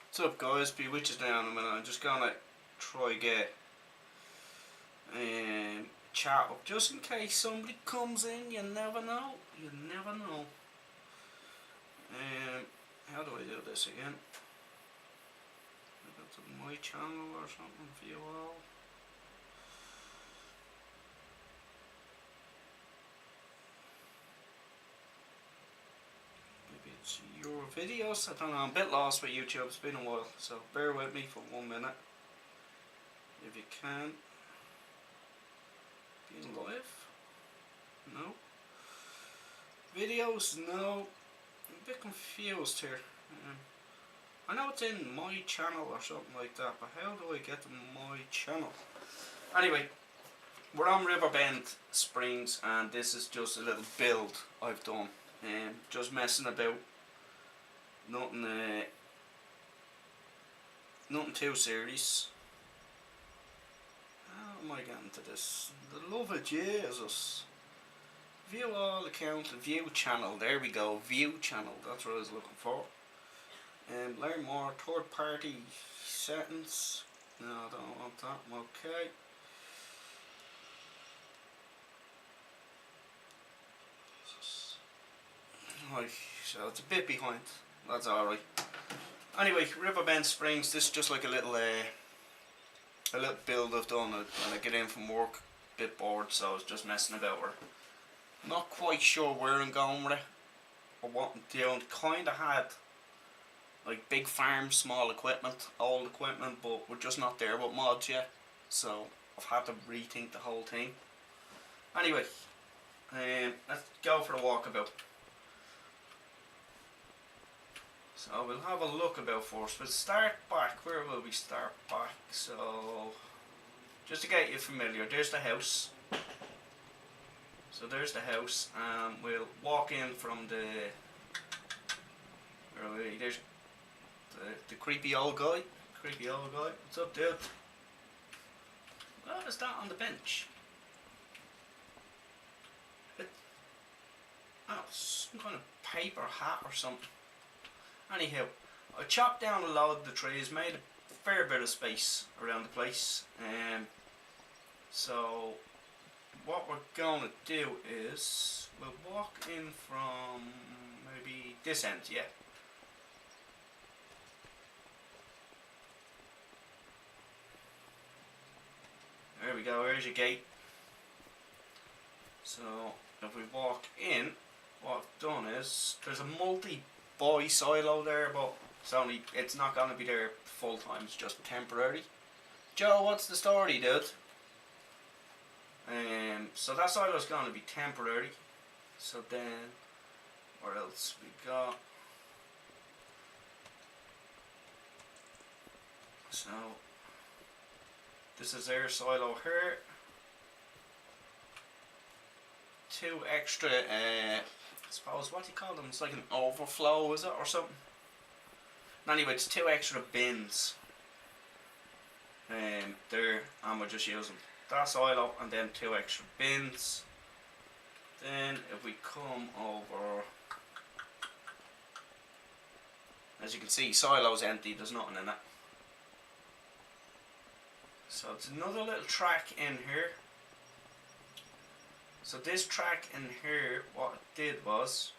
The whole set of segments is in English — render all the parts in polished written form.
What's up guys, Bewitches down a minute. I'm just gonna try get chat up just in case somebody comes in. You never know. You never know. How do I do this again? I go to my channel or something, view all. Maybe it's your videos. I don't know, I'm a bit lost with YouTube, it's been a while, so bear with me for 1 minute. If you can. Being live? No. Videos? No. I'm a bit confused here. I know it's in my channel or something like that, but how do I get to my channel? Anyway, we're on Riverbend Springs and this is just a little build I've done. Just messing about. Nothing too serious. How am I getting to this? The love of Jesus. View all account, view channel, there we go, view channel, that's what I was looking for. Learn more, third party settings, no I don't want that, okay. Right, so it's a bit behind, that's alright. Anyway, Riverbend Springs, this is just like a little build I've done when I get in from work, a bit bored, so I was just messing about with it. Not quite sure where I'm going with it or what I'm doing. Kinda had like big farm, small equipment, old equipment, but we're just not there with mods yet, so I've had to rethink the whole thing. Anyway, let's go for a walkabout. So we'll have a look about first. We'll start back. Where will we start back? So just to get you familiar, there's the house. So there's the house, and we'll walk in from the. Where are we? There's the creepy old guy. Creepy old guy. What's up, dude? What is that on the bench? Oh, some kind of paper hat or something. Anyhow, I chopped down a load of the trees, made a fair bit of space around the place. So what we're going to do is we'll walk in from maybe this end, yeah. There we go, there's your gate. So if we walk in, what I've done is there's a multi-buy silo there, but it's not going to be there full time, it's just temporary. Joe, what's the story, dude? So that silo's going to be temporary. So then, what else we got? So this is their silo here. 2 extra, I suppose, what do you call them? It's like an overflow, is it, or something? Anyway, it's 2 extra bins. There, and we're just using that silo and then 2 extra bins. Then if we come over, as you can see, silo's empty, there's nothing in it. So it's another little track in here. So this track in here, what it did was,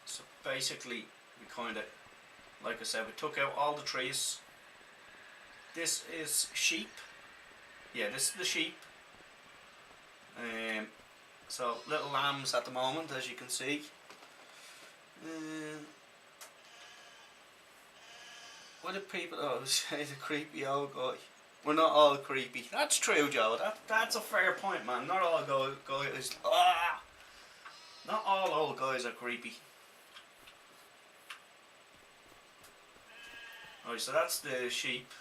so basically we kind of, like I said, we took out all the trees. This is sheep. Yeah, this is the sheep. So little lambs at the moment, as you can see. What do people say? The creepy old guy. We're not all creepy. That's true, Joe. That's a fair point, man. Not all guys. Not all old guys are creepy. Alright, so that's the sheep.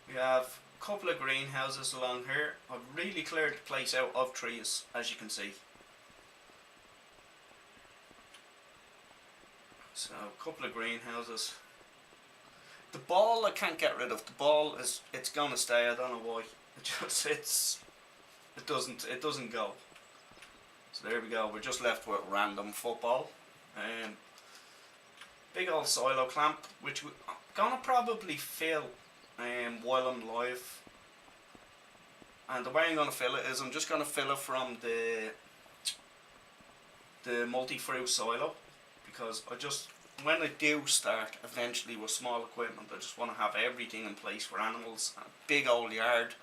We have a couple of greenhouses along here. I've really cleared the place out of trees, as you can see. So a couple of greenhouses. The ball I can't get rid of. The ball it's gonna stay. I don't know why. It doesn't go. So there we go. We're just left with random football. Big old silo clamp, which I'm gonna probably fill while I'm live. And the way I'm gonna fill it is I'm just gonna fill it from the multi-fruit silo, because when I do start eventually with small equipment, I just want to have everything in place for animals. A big old yard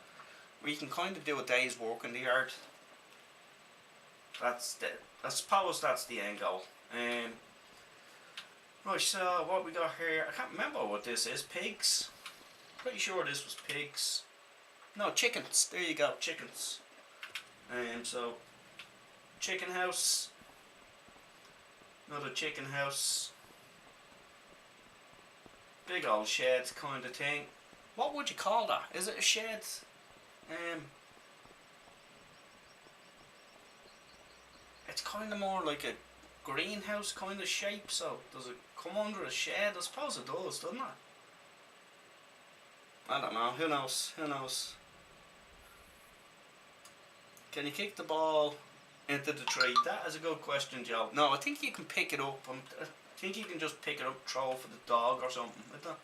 where you can kind of do a day's work in the yard. I suppose that's the end goal. Right, so what we got here, I can't remember what this is. Pigs? Pretty sure this was pigs. No, chickens. There you go, chickens. So chicken house. Another chicken house. Big old shed kind of thing. What would you call that? Is it a shed? It's kind of more like a greenhouse kind of shape, so does it come under a shed? I suppose it does, doesn't it? I don't know, who knows, who knows. Can you kick the ball into the tree? That is a good question, Joe. No, I think you can pick it up. I think you can just pick it up, throw it for the dog or something like that.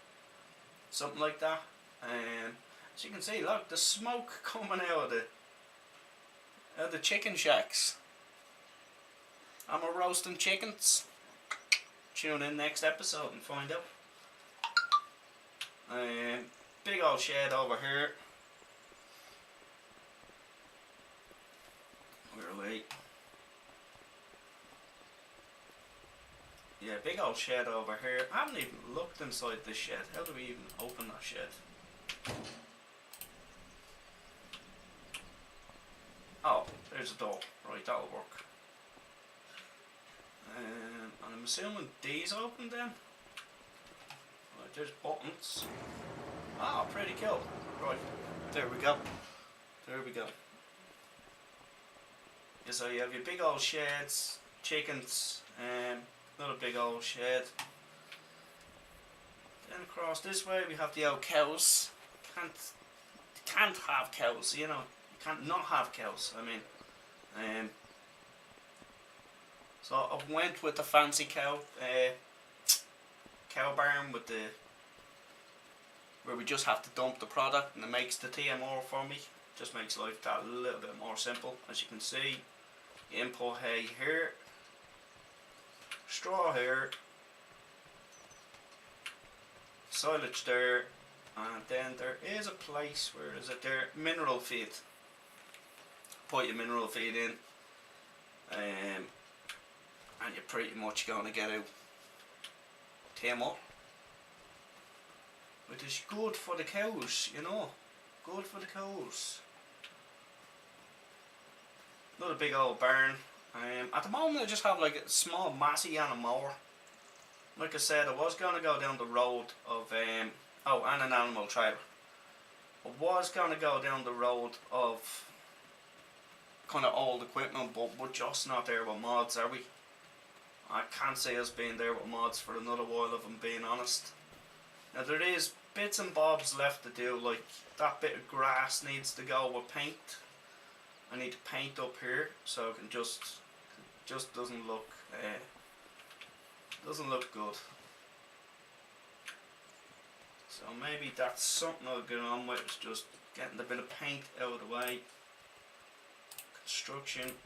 Something like that. As you can see, look, the smoke coming out of the chicken shacks. I'm a roasting chickens. Tune in next episode and find out. Big old shed over here. Where are we? Yeah, big old shed over here. I haven't even looked inside this shed. How do we even open that shed? Oh, there's a door. Right, that'll work. And I'm assuming these open then? Right, there's buttons. Oh, pretty cool. Right, there we go. There we go. Yeah, so you have your big old sheds, chickens, another big old shed. Then across this way we have the old cows. Can't have cows, you know. You can't not have cows. I mean, so I went with the fancy cow barn with where we just have to dump the product and it makes the TMR for me. Just makes life that a little bit more simple. As you can see, you input hay here, straw here, silage there, and then there is a place, where is it there? Mineral feed. Put your mineral feed in, and you're pretty much going to get out TMR, which is good for the cows, you know. Good for the cows. Another big old barn. At the moment I just have like a small Massey and a mower. Like I said, I was going to go down the road of and an animal trailer. I was going to go down the road of kind of old equipment, but we're just not there with mods, are we? I can't see us being there with mods for another while, if I'm being honest. Now there is bits and bobs left to do, like that bit of grass needs to go with paint. I need to paint up here so it can just doesn't look good. So maybe that's something I'll get on with, is just getting the bit of paint out of the way. Construction,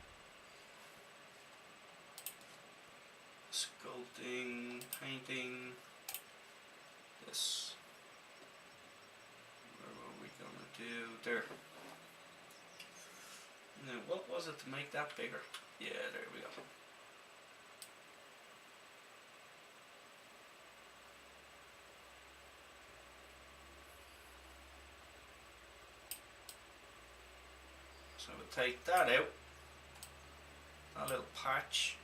sculpting, painting. This. Where were we gonna do? There. Now, what was it to make that bigger? Yeah, there we go. So we'll take that out, that little patch.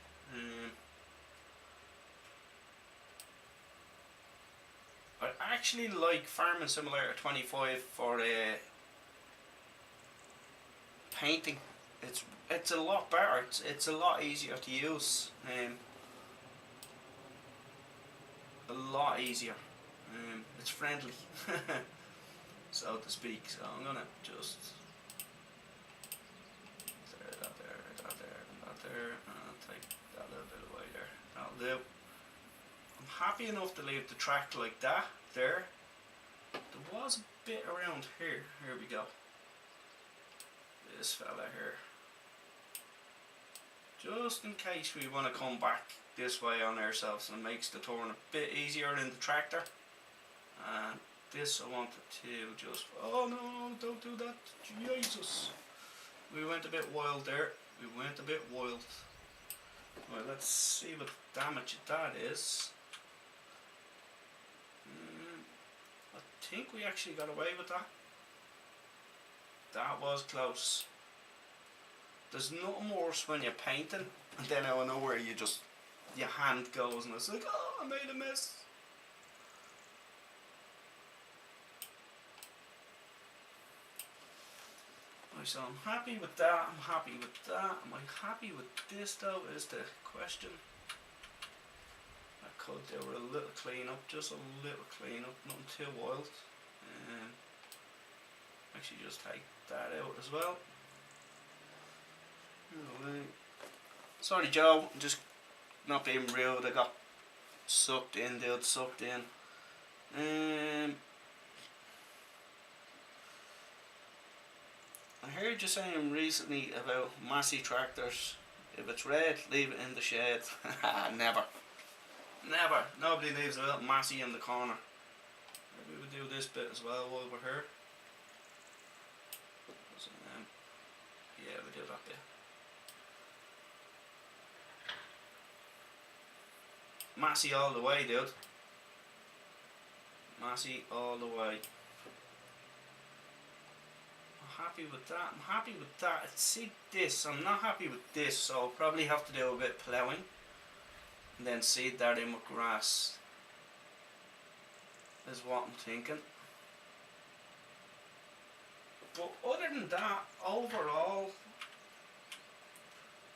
I actually like Farming Simulator 25 for painting. It's a lot better. It's a lot easier to use. A lot easier. It's friendly, so to speak. So I'm gonna just there, that there, and that there, and I'll take that little bit away there. That'll do. I'm happy enough to leave the track like that there. There was a bit around here. Here we go. This fella here. Just in case we want to come back this way on ourselves, and it makes the turn a bit easier in the tractor. And this I wanted to just, oh no, don't do that, Jesus. We went a bit wild there. We went a bit wild. Well, let's see what damage that is. I think we actually got away with that. That was close. There's nothing worse when you're painting and then out of nowhere you just, your hand goes and it's like, oh, I made a mess. Right, so I'm happy with that, I'm happy with that. Am I happy with this though is the question. I could do a little clean up, just a little clean up, nothing too wild. Actually just take that out as well. Sorry Joe, I'm just not being rude, I got sucked in, dude, sucked in. I heard you saying recently about Massey tractors. If it's red, leave it in the shed. Never. Never. Nobody leaves a little Massey in the corner. Maybe we'll do this bit as well while we're here. Yeah, we'll do that bit. Massey all the way, dude. Massey all the way. I'm happy with that. I'm happy with that. See this. I'm not happy with this, so I'll probably have to do a bit of ploughing and then seed that in with grass. Is what I'm thinking. But other than that, overall,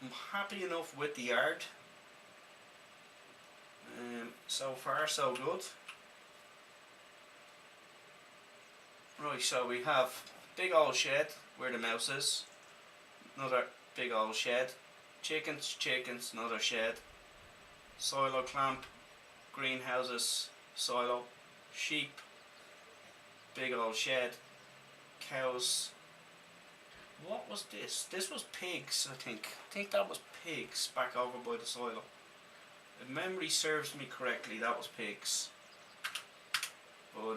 I'm happy enough with the yard. So far so good. Right, so we have big old shed where the mouse is, another big old shed, chickens, another shed, silo clamp, greenhouses, silo, sheep, big old shed, cows. What was this? This was pigs, I think. I think that was pigs back over by the silo. If memory serves me correctly, that was pigs. But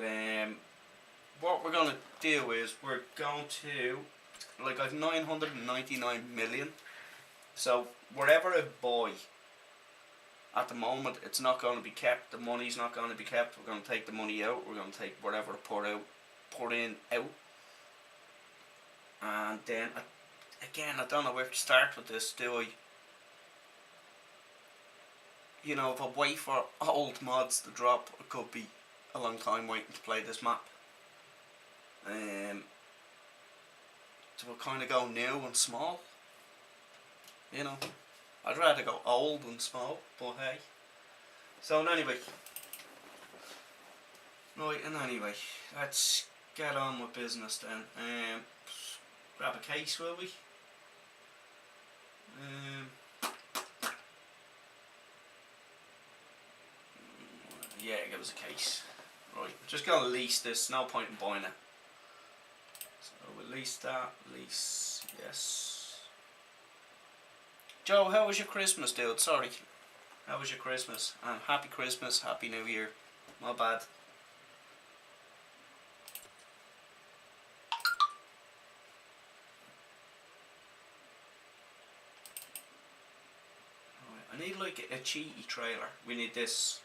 what we're going to do is we're going to, like, I've 999 million. So wherever I buy, at the moment, it's not going to be kept. The money's not going to be kept. We're going to take the money out. We're going to take whatever I put in out. And then, again, I don't know where to start with this, do I? You know, if I wait for old mods to drop, it could be a long time waiting to play this map. So we'll kind of go new and small. You know, I'd rather go old and small, but hey. So anyway, right, and anyway, let's get on with business then. Grab a case, will we? Yeah, give us a case. Right, just gonna lease this, no point in buying it. So we'll lease that, lease, yes. Joe, how was your Christmas, dude? Sorry. How was your Christmas? Happy Christmas, Happy New Year. My bad. Right, I need like a cheaty trailer. We need this.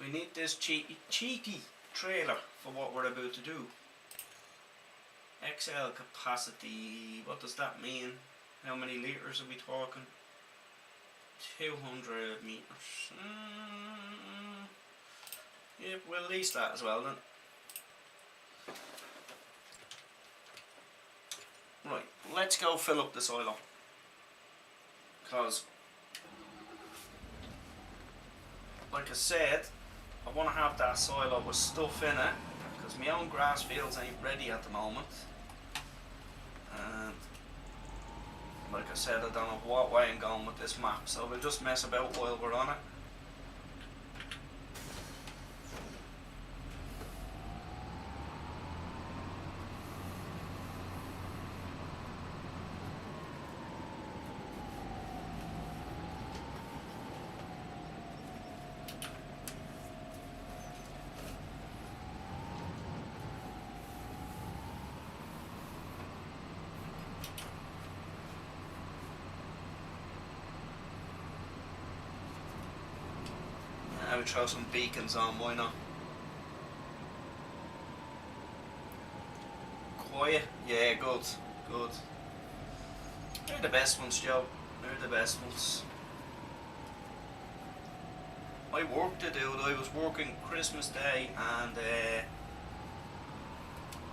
We need this cheeky trailer for what we're about to do. XL capacity, what does that mean? How many litres are we talking? 200 metres. Yeah, we'll lease that as well then. Right, let's go fill up the silo. Because, like I said, I want to have that silo with stuff in it, because my own grass fields ain't ready at the moment. And like I said, I don't know what way I'm going with this map, so we'll just mess about while we're on it. I would throw some beacons on, why not? Quiet? Yeah, good, good. They're the best ones, Joe. They're the best ones. I worked it out. I was working Christmas Day and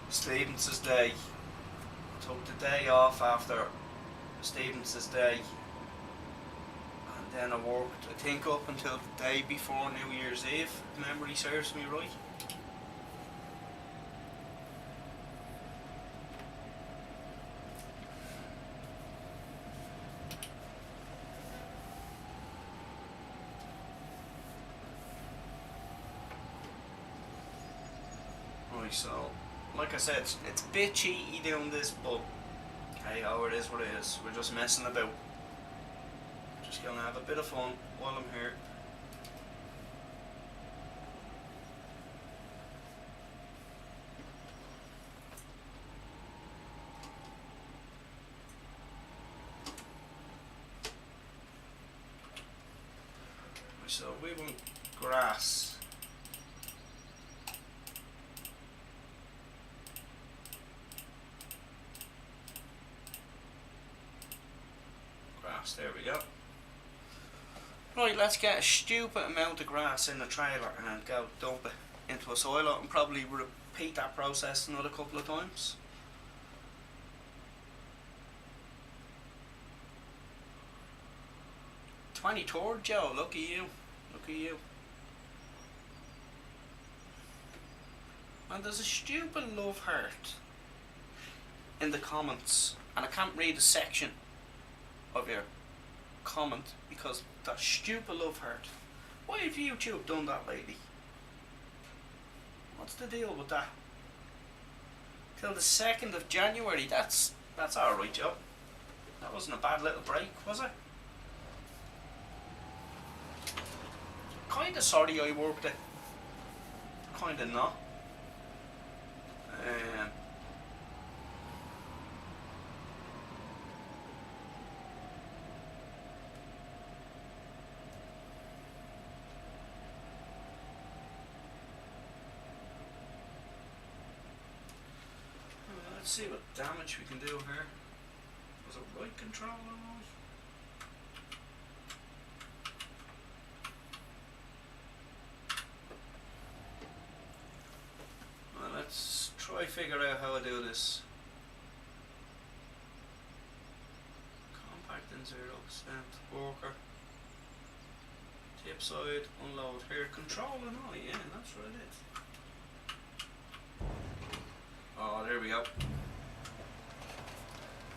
Stevens's Day. Took the day off after Stevens's Day. And then I worked, I think, up until the day before New Year's Eve, if memory serves me right. Right, so, like I said, it's a bit cheaty doing this, but hey, oh, it is what it is. We're just messing about. Just gonna have a bit of fun while I'm here. So we want grass. Grass, there we go. Right, let's get a stupid amount of grass in the trailer and go dump it into a silo and probably repeat that process another couple of times. $23, Joe, look at you, look at you. And there's a stupid love heart in the comments, and I can't read a section of your comment because that stupid love heart. Why have YouTube done that lately? What's the deal with that? Till the 2nd of January, that's alright, Joe. That wasn't a bad little break, was it? Kinda sorry I worked it. Kinda not. Let's see what damage we can do here. Was it right control or not? Well, let's try figure out how I do this. Compact in 0%, worker. Tip side, unload here, control and all, yeah, that's what it is. Oh, there we go.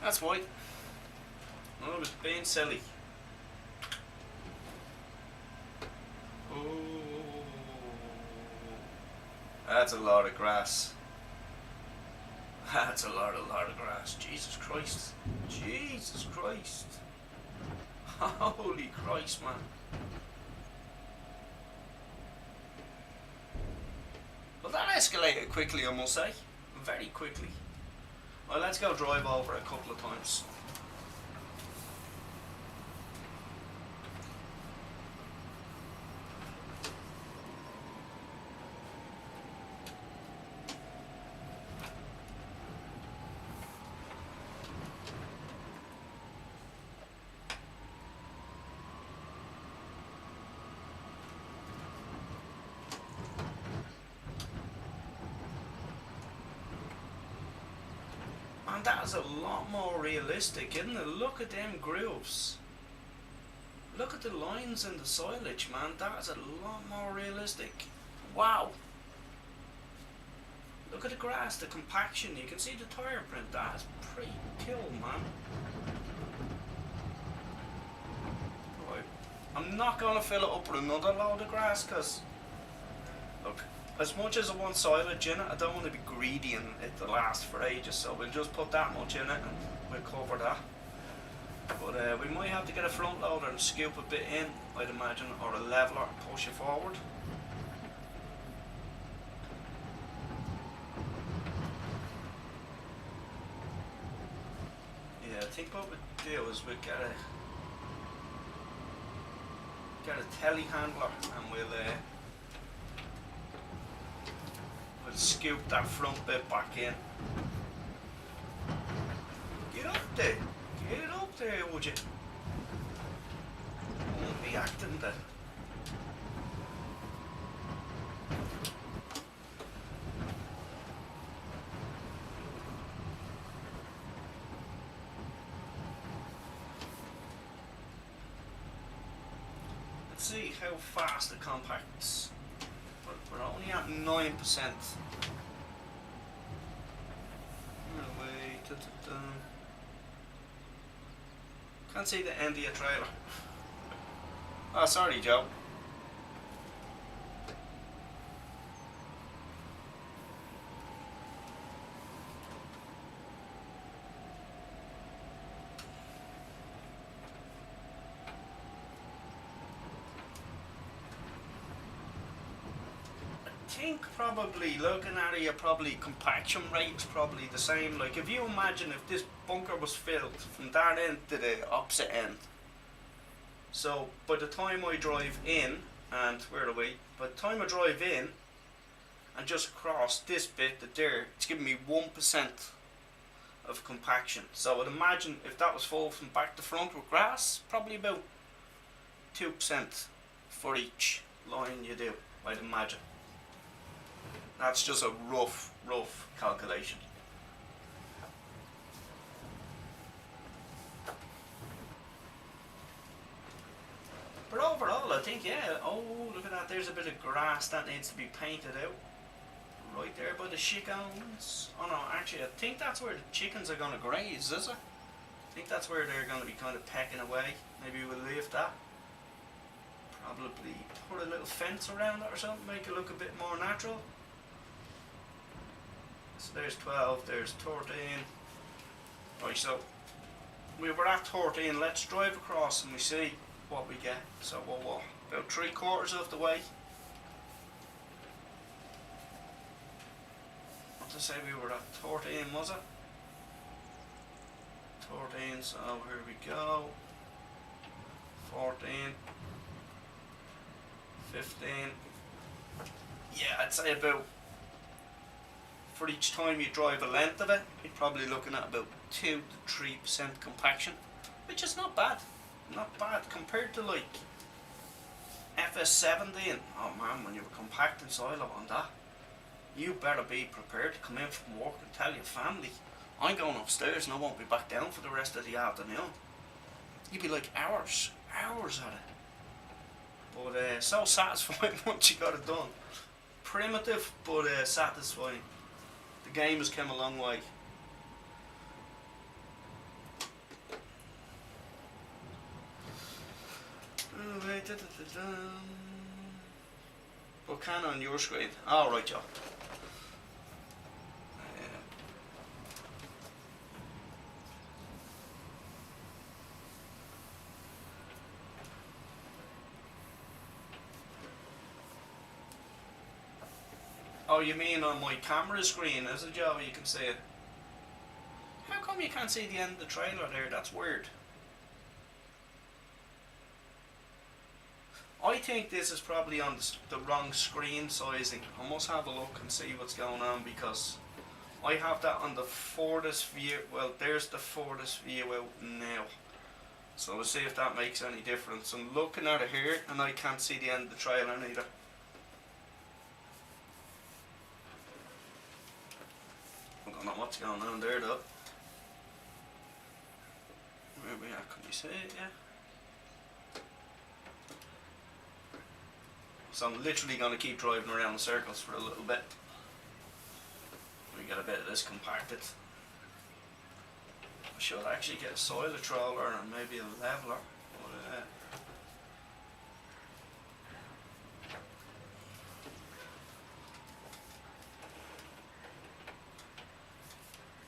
That's white. Oh, I was being silly. Oh, that's a lot of grass. That's a lot of grass. Jesus Christ. Jesus Christ. Holy Christ, man. Well, that escalated quickly, I must say. Very quickly. Well, let's go drive over a couple of times. And that is a lot more realistic, isn't it? Look at them grooves. Look at the lines in the silage, man. That is a lot more realistic. Wow. Look at the grass, the compaction. You can see the tire print. That is pretty cool, man. I'm not going to fill it up with another load of grass because, look, as much as I want silage in it, I don't want to be greedy and it to last for ages, so we'll just put that much in it and we'll cover that. But we might have to get a front loader and scoop a bit in, I'd imagine, or a leveler and push it forward. Yeah, I think what we'll do is we'll get a telehandler and we'll scoop that front bit back in. Get up there! Get up there, would you? Won't be acting then. Let's see how fast it compacts. We're only at 9%. Can't see the end of your trailer. Oh, sorry, Joe. I think probably looking at it, probably compaction rate's probably the same. Like if you imagine if this bunker was filled from that end to the opposite end. So by the time I drive in, and where are we? By the time I drive in and just across this bit to there, it's giving me 1% of compaction. So I'd imagine if that was full from back to front with grass, probably about 2% for each line you do, I'd imagine. That's just a rough calculation. But overall, I think, yeah, oh, look at that, there's a bit of grass that needs to be painted out. Right there by the chickens. Oh no, actually, I think that's where the chickens are going to graze, is it? I think that's where they're going to be kind of pecking away. Maybe we'll leave that. Probably put a little fence around it or something, make it look a bit more natural. So there's 12, there's 13. Right, so we were at 13. Let's drive across and we see what we get. So we're about 3/4 of the way. What to say we were at 13, was it? 13, so here we go. 14, 15. Yeah, I'd say about, for each time you drive a length of it, you're probably looking at about 2 to 3% compaction, which is not bad. Not bad compared to like FS17. Oh man, when you were compacting soil on that, you better be prepared to come in from work and tell your family, I'm going upstairs and I won't be back down for the rest of the afternoon. You'd be like hours at it. But so satisfying once you got it done. Primitive, but satisfying. The game has come a long way. What can on your screen? Oh, right, Joe. Oh, you mean on my camera screen, is it, Joe? You can see it. How come you can't see the end of the trailer there? That's weird. I think this is probably on the wrong screen sizing. I must have a look and see what's going on because I have that on the furthest view. Well, there's the furthest view out now. So we'll see if that makes any difference. I'm looking at it here and I can't see the end of the trailer neither. I don't know what's going on there though. Where we are, can you see it? Yeah. So I'm literally going to keep driving around in circles for a little bit. We get a bit of this compacted. I should actually get a soil troller and maybe a leveler. But,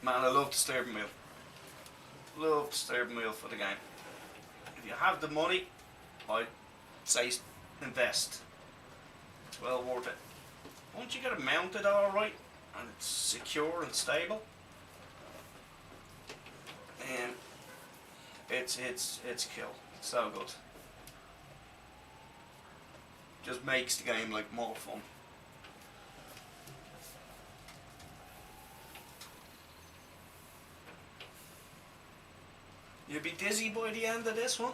Man, I love the steering wheel. Love the steering wheel for the game. If you have the money, I'd say invest. It's well worth it. Once you get it mounted alright and it's secure and stable, it's cool. It's so good. Just makes the game like more fun. You'll be dizzy by the end of this one.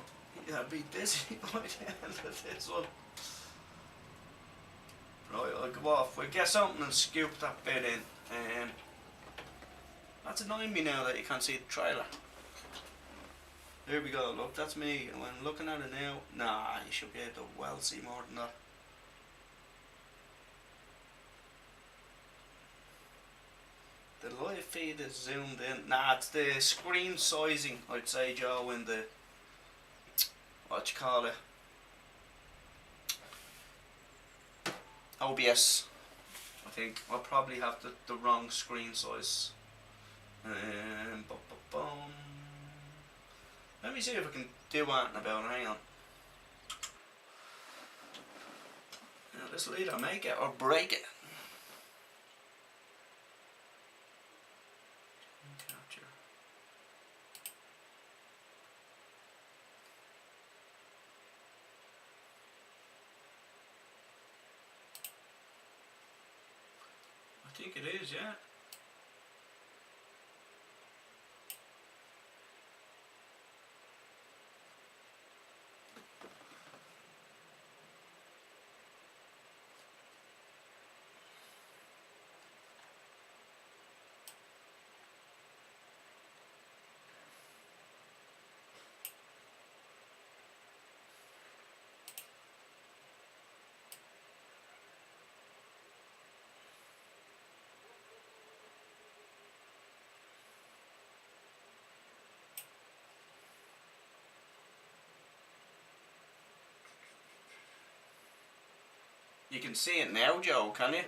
You'll be dizzy by the end of this one. Right, I'll go off. We'll get something and scoop that bit in. That's annoying me now that you can't see the trailer. Here we go, look, that's me. And when looking at it now, nah, you should be able to well see more than that. The live feed is zoomed in. Nah, it's the screen sizing, I'd say, Joe, in the, what you call it, OBS. I think I'll probably have the wrong screen size. Let me see if I can do anything about it. Hang on. Now this will either make it or break it. Capture. I think it is, yeah. You can see it now, Joe, can you?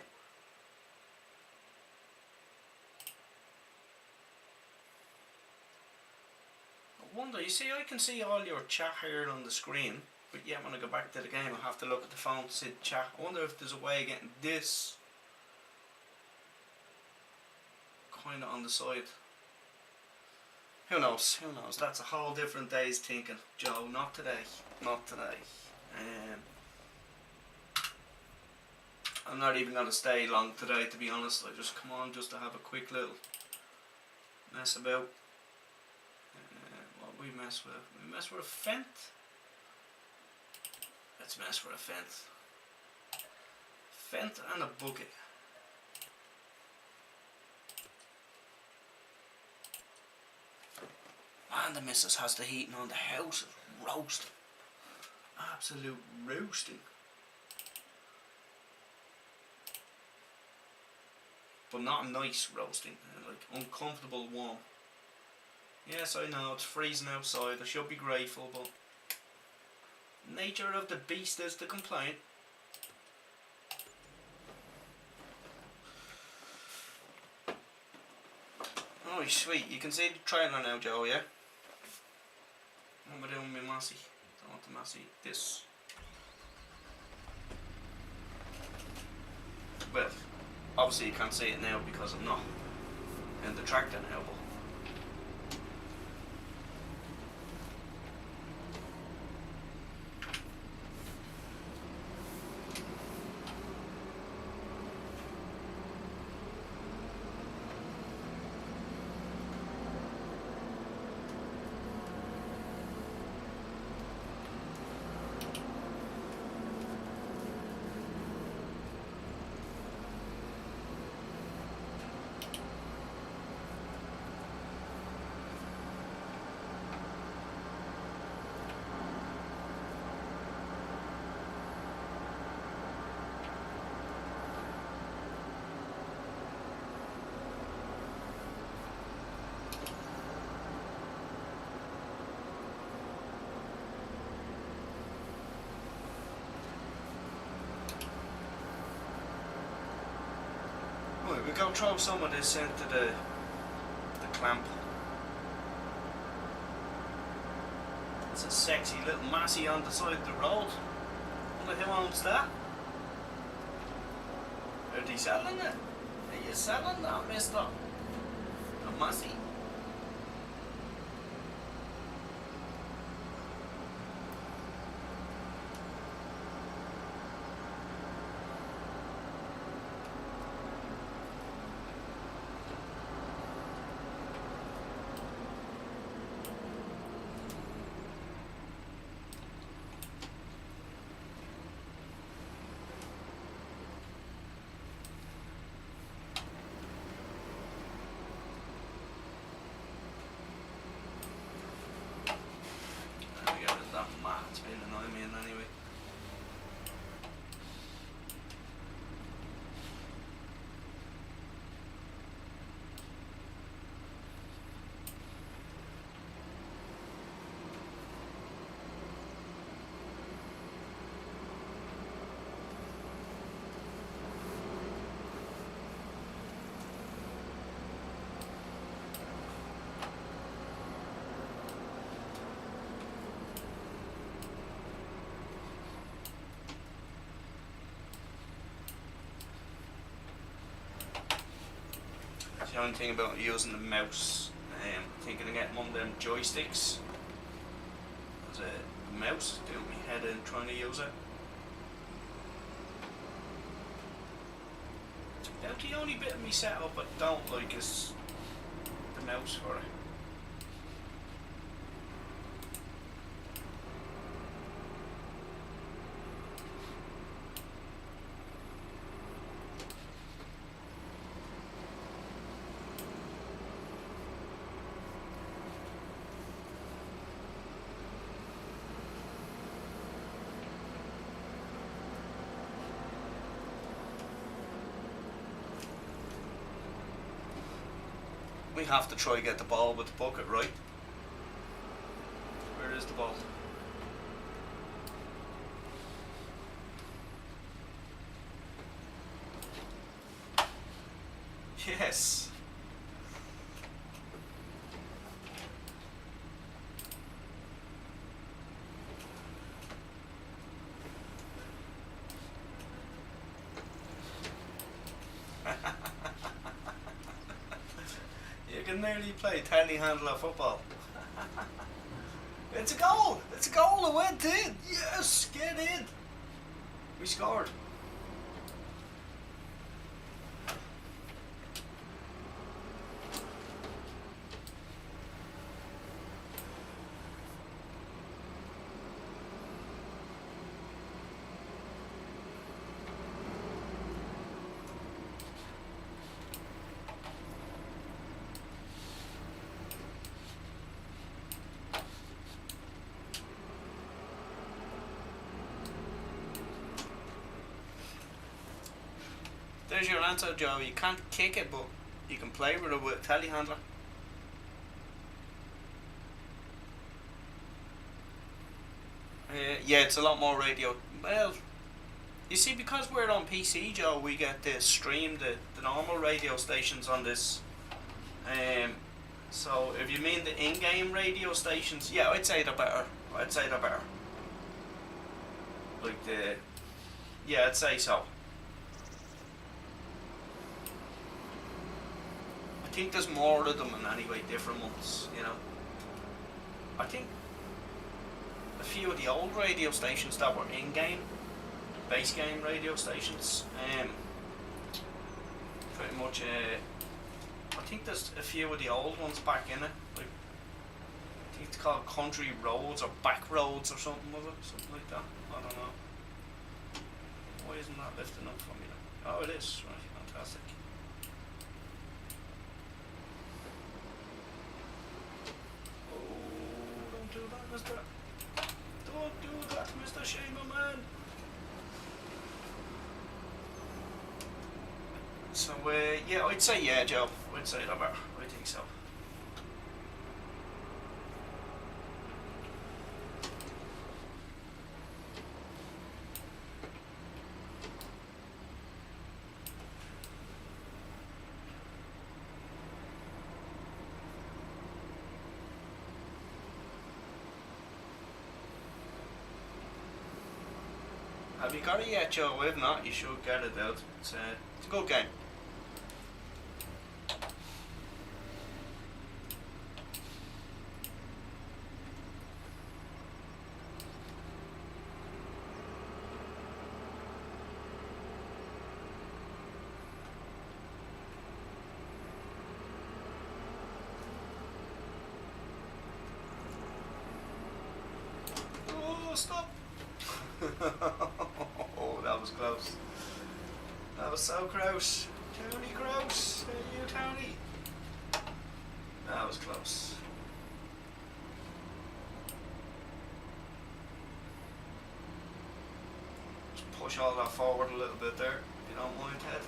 I wonder, you see, I can see all your chat here on the screen, but yet when I go back to the game I have to look at the phone to see the chat. I wonder if there's a way of getting this kind of on the side. Who knows, who knows, that's a whole different day's thinking, Joe, not today, not today. I'm not even going to stay long today, to be honest. I just come on just to have a quick little mess about. What we mess with? We mess with a fent. Let's mess with a fent. Fent and a bucket. And the missus has the heating on. The house is roasting. Absolute roasting. But not nice roasting, like uncomfortable warm. Yes, I know, it's freezing outside, I should be grateful, but nature of the beast is the complaint. Oh, sweet, you can see the trailer now, Joe, yeah? What am I doing with my Massey? I want the Massey, this. Well, obviously you can't see it now because I'm not in the tractor now, but we go throw some of this into the clamp. It's a sexy little Massey on the side of the road. Wonder who owns that? Are they selling it? Are you selling that, mister? A Massey? It's been annoying me anyway. The only thing about using the mouse, thinking of getting one of them joysticks. Because the mouse is doing me head in trying to use it. It's about the only bit of me setup I don't like is the mouse for it. We have to try to get the ball with the bucket right. Where is the ball? Yes. You can nearly play telehandler football. It's a goal! It's a goal! It went in! Yes! Get in! We scored. There's your answer, Joe. You can't kick it, but you can play with it with a telehandler. Yeah, it's a lot more radio. Well, you see, because we're on PC, Joe, we get to stream the normal radio stations on this. So if you mean the in-game radio stations, yeah, I'd say they're better. I'd say they're better. Like the, yeah, I'd say so. I think there's more of them in anyway, different ones, you know. I think a few of the old radio stations that were in-game, base game radio stations, pretty much, I think there's a few of the old ones back in it, like, I think it's called Country Roads or Back Roads or something, was it? Something like that, I don't know. Why isn't that lifting up for me now? Oh, it is, right, fantastic. Don't do that, mister. Don't do that, Mr. Shamer, man. So, yeah, I'd say yeah, Joe. I'd say that better. I think so. Have you got it yet, Joe? If not, you should get it out. It's a good game. Oh, stop! Oh, that was close. That was so close. Tony Gross. Hey, you, Tony. That was close. Just push all that forward a little bit there, if you don't mind, Ted.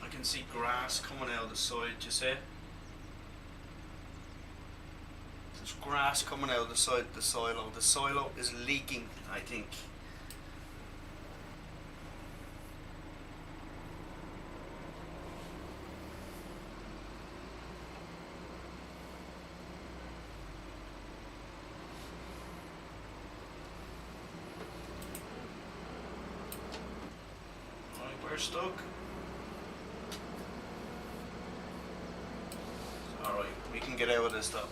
I can see grass coming out of the side, you see? There's grass coming out of the side of the silo. The silo is leaking, I think. Right, we're stuck. Alright, we can get out of this though.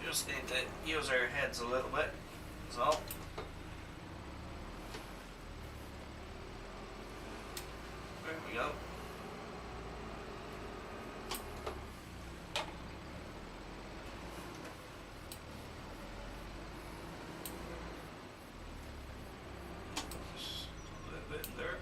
Just need to use our heads a little bit, that's all. There we go. Just a little bit in there.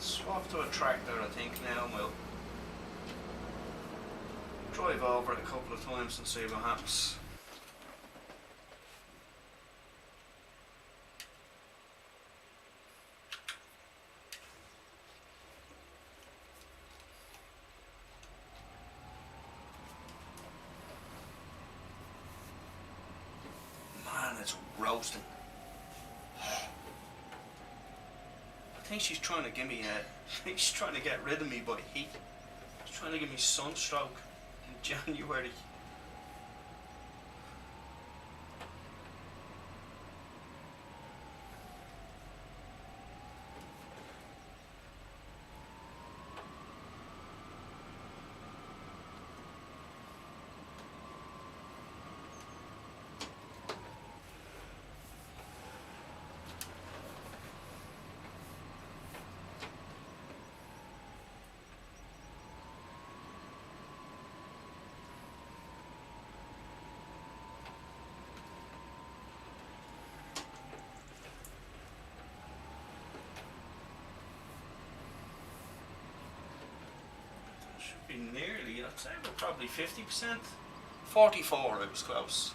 Swap to a tractor, I think, now, and we'll drive over it a couple of times and see what happens. Man, it's roasting. I think she's trying to give me I think she's trying to get rid of me by heat. She's trying to give me sunstroke in January. Should be nearly, I'd say we're probably 50%. 44, it was close.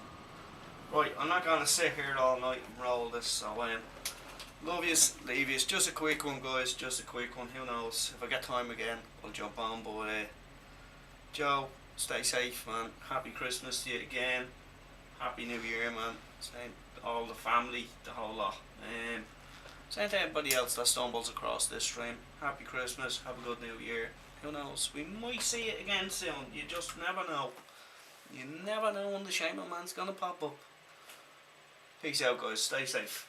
Right, I'm not going to sit here all night and roll this, so love yous, leave yous. Just a quick one, guys, just a quick one. Who knows, if I get time again, I'll jump on, but Joe, stay safe, man. Happy Christmas to you again. Happy New Year, man. Same, all the family, the whole lot. Same to everybody else that stumbles across this stream. Happy Christmas, have a good New Year. Who knows? We might see it again soon. You just never know. You never know when the Shaman Man's gonna pop up. Peace out, guys. Stay safe.